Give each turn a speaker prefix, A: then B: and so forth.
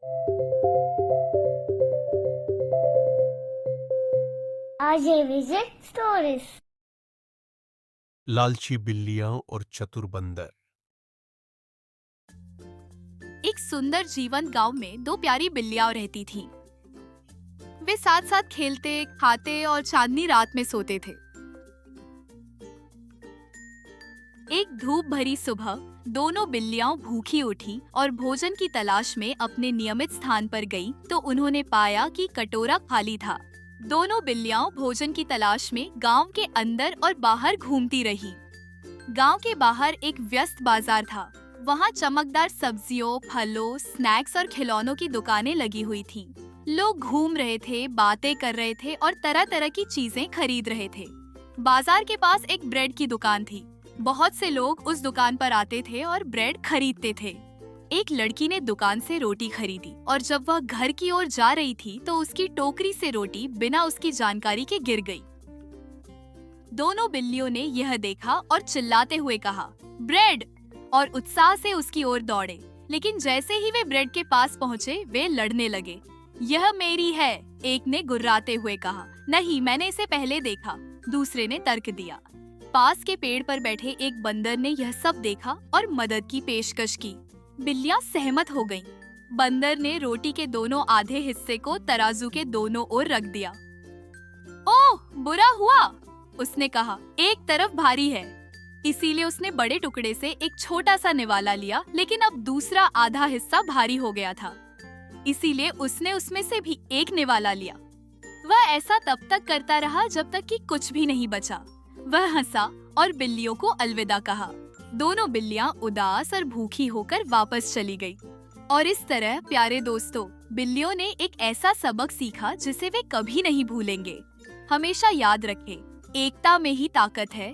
A: आज ये visit stories.
B: लालची बिल्लियां और चतुर बंदर।
C: एक सुंदर जीवंत गांव में दो प्यारी बिल्लियां रहती थीं। वे साथ साथ खेलते, खाते और चांदनी रात में सोते थे। एक धूप भरी सुबह दोनों बिल्लियां भूखी उठी और भोजन की तलाश में अपने नियमित स्थान पर गईं, तो उन्होंने पाया कि कटोरा खाली था। दोनों बिल्लियां भोजन की तलाश में गांव के अंदर और बाहर घूमती रही। गांव के बाहर एक व्यस्त बाजार था। वहां चमकदार सब्जियों, फलों, स्नैक्स और खिलौनों की दुकानें लगी हुई थीं। लोग घूम रहे थे, बातें कर रहे थे और तरह तरह की चीजें खरीद रहे थे। बाजार के पास एक ब्रेड की दुकान थी। बहुत से लोग उस दुकान पर आते थे और ब्रेड खरीदते थे। एक लड़की ने दुकान से रोटी खरीदी और जब वह घर की ओर जा रही थी तो उसकी टोकरी से रोटी बिना उसकी जानकारी के गिर गई। दोनों बिल्लियों ने यह देखा और चिल्लाते हुए कहा, ब्रेड, और उत्साह से उसकी ओर दौड़े। लेकिन जैसे ही वे ब्रेड के पास पहुँचे, वे लड़ने लगे। यह मेरी है, एक ने गुर्राते हुए कहा। नहीं, मैंने इसे पहले देखा, दूसरे ने तर्क दिया। पास के पेड़ पर बैठे एक बंदर ने यह सब देखा और मदद की पेशकश की। बिल्लियां सहमत हो गईं। बंदर ने रोटी के दोनों आधे हिस्से को तराजू के दोनों ओर रख दिया। ओह, बुरा हुआ, उसने कहा, एक तरफ भारी है। इसीलिए उसने बड़े टुकड़े से एक छोटा सा निवाला लिया, लेकिन अब दूसरा आधा हिस्सा भारी हो गया था। इसीलिए उसने उसमें से भी एक निवाला लिया। वह ऐसा तब तक करता रहा जब तक कि कुछ भी नहीं बचा। वह हंसा और बिल्लियों को अलविदा कहा। दोनों बिल्लियां उदास और भूखी होकर वापस चली गई। और इस तरह प्यारे दोस्तों, बिल्लियों ने एक ऐसा सबक सीखा जिसे वे कभी नहीं भूलेंगे। हमेशा याद रखें, एकता में ही ताकत है,